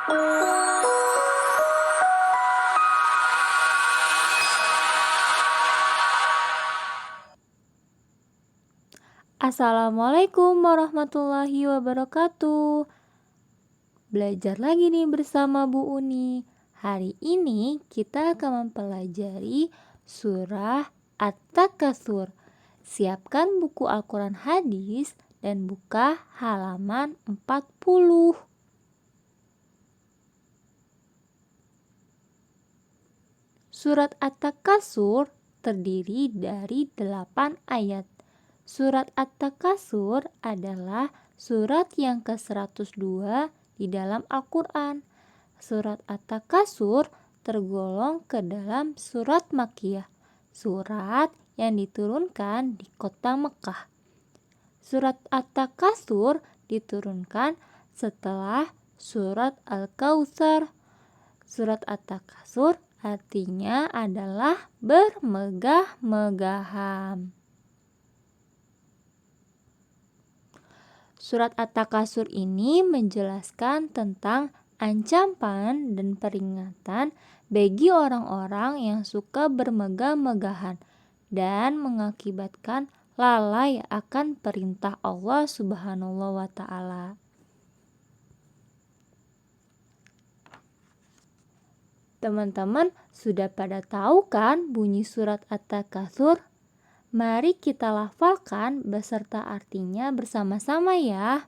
Assalamualaikum warahmatullahi wabarakatuh. Belajar lagi nih bersama Bu Uni. Hari ini kita akan mempelajari surah At-Takatsur. Siapkan buku Al-Quran hadis dan buka halaman 40. Surat At-Takatsur terdiri dari 8 ayat. Surat At-Takatsur adalah surat yang ke-102 di dalam Al-Quran. Surat At-Takatsur tergolong ke dalam surat Makkiyah, surat yang diturunkan di kota Mekah. Surat At-Takatsur diturunkan setelah surat Al-Kautsar. Surat At-Takatsur artinya adalah bermegah-megahan. Surat At-Takatsur ini menjelaskan tentang ancaman dan peringatan bagi orang-orang yang suka bermegah-megahan dan mengakibatkan lalai akan perintah Allah Subhanahu wa Ta'ala. Teman-teman sudah pada tahu kan bunyi surat At-Takatsur? Mari kita lafalkan beserta artinya bersama-sama ya.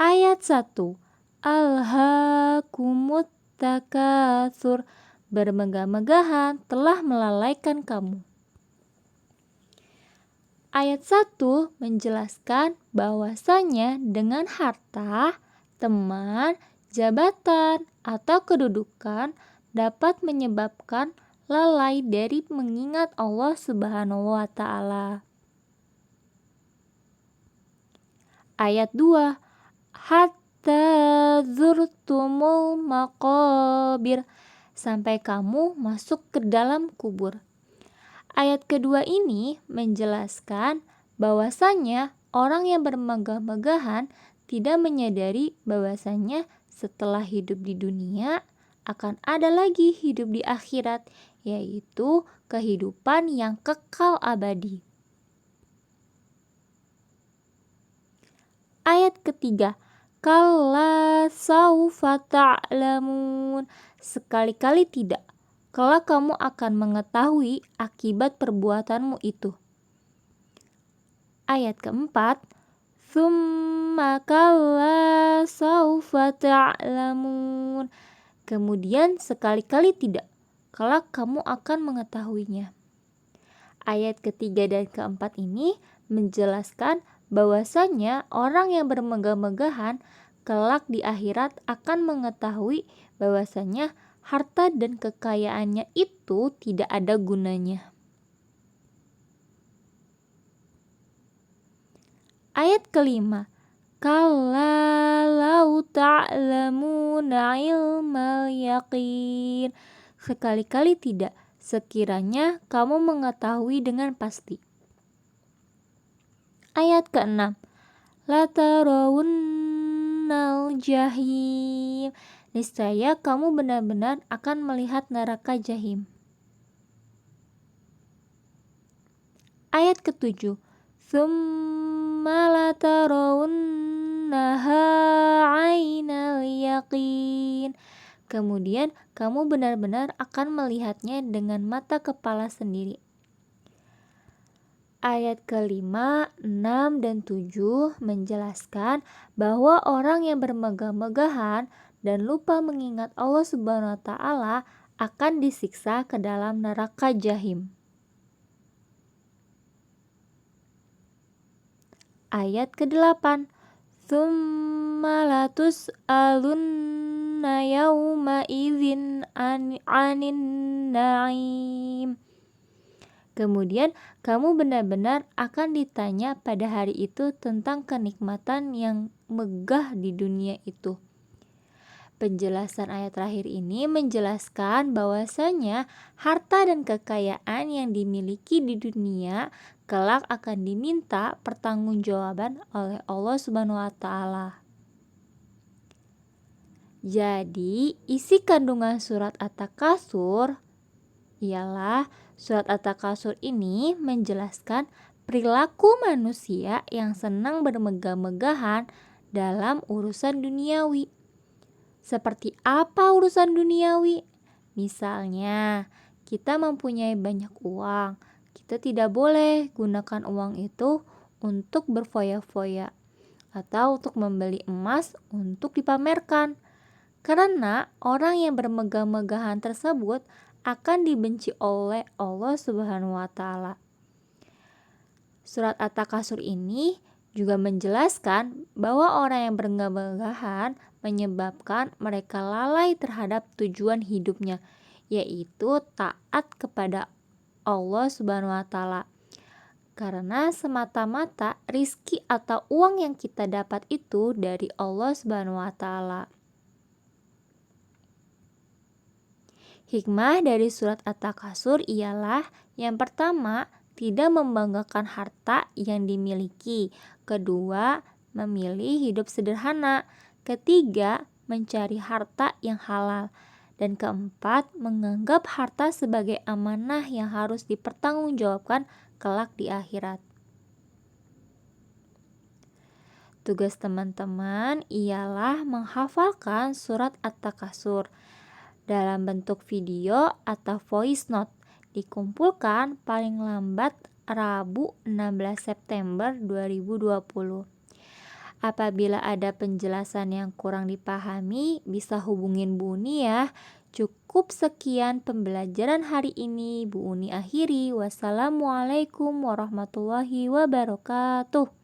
Ayat 1. Alhaakumut takatsur. Bermegah-megahan telah melalaikan kamu. Ayat 1 menjelaskan bahwasanya dengan harta, teman, jabatan, atau kedudukan dapat menyebabkan lalai dari mengingat Allah Subhanahu wa Ta'ala. Ayat 2. Hatta zurtumul maqabir. Sampai kamu masuk ke dalam kubur. Ayat kedua ini menjelaskan bahwasanya orang yang bermegah-megahan tidak menyadari bahwasanya setelah hidup di dunia akan ada lagi hidup di akhirat, yaitu kehidupan yang kekal abadi. Ayat ketiga, kalla saufa ta'lamun. Sekali-kali tidak, kelak kamu akan mengetahui akibat perbuatanmu itu. Ayat keempat, tsumma kalla saufa ta'lamun. Kemudian sekali-kali tidak, kelak kamu akan mengetahuinya. Ayat ketiga dan keempat ini menjelaskan bahwasanya orang yang bermegah-megahan kelak di akhirat akan mengetahui bahwasanya harta dan kekayaannya itu tidak ada gunanya. Ayat kelima, kalla lau ta'lamuna ilmal yaqin. Sekali-kali tidak, sekiranya kamu mengetahui dengan pasti. Ayat ke-6, latarawunnal jahim. Niscaya kamu benar-benar akan melihat neraka jahim. Ayat ke-7, tsumma latarawunnaha ainal yaqin. Kemudian kamu benar-benar akan melihatnya dengan mata kepala sendiri. Ayat ke-5, 6, dan 7 menjelaskan bahwa orang yang bermegah-megahan dan lupa mengingat Allah Subhanahu wa Ta'ala akan disiksa ke dalam neraka jahim. Ayat ke-8, tsumma latus'alunna yawma idzin anin na'im. Kemudian kamu benar-benar akan ditanya pada hari itu tentang kenikmatan yang megah di dunia itu. Penjelasan ayat terakhir ini menjelaskan bahwasanya harta dan kekayaan yang dimiliki di dunia kelak akan diminta pertanggungjawaban oleh Allah Subhanahu wa Ta'ala. Jadi, isi kandungan surat At-Takasur ialah surat At-Takasur ini menjelaskan perilaku manusia yang senang bermegah-megahan dalam urusan duniawi. Seperti apa urusan duniawi? Misalnya, kita mempunyai banyak uang. Kita tidak boleh gunakan uang itu untuk berfoya-foya atau untuk membeli emas untuk dipamerkan. Karena orang yang bermegah-megahan tersebut akan dibenci oleh Allah Subhanahu wa taala. Surat At-Takasur ini juga menjelaskan bahwa orang yang bermegah-megahan menyebabkan mereka lalai terhadap tujuan hidupnya, yaitu taat kepada Allah Subhanahu wa taala. Karena semata-mata rizki atau uang yang kita dapat itu dari Allah Subhanahu wa taala. Hikmah dari surat At-Takasur ialah yang pertama, tidak membanggakan harta yang dimiliki. Kedua, memilih hidup sederhana. Ketiga, mencari harta yang halal. Dan keempat, menganggap harta sebagai amanah yang harus dipertanggungjawabkan kelak di akhirat. Tugas teman-teman ialah menghafalkan surat At-Takasur dalam bentuk video atau voice note, dikumpulkan paling lambat Rabu 16 September 2020. Apabila ada penjelasan yang kurang dipahami, bisa hubungin Bu Uni ya. Cukup sekian pembelajaran hari ini, Bu Uni akhiri. Wassalamualaikum warahmatullahi wabarakatuh.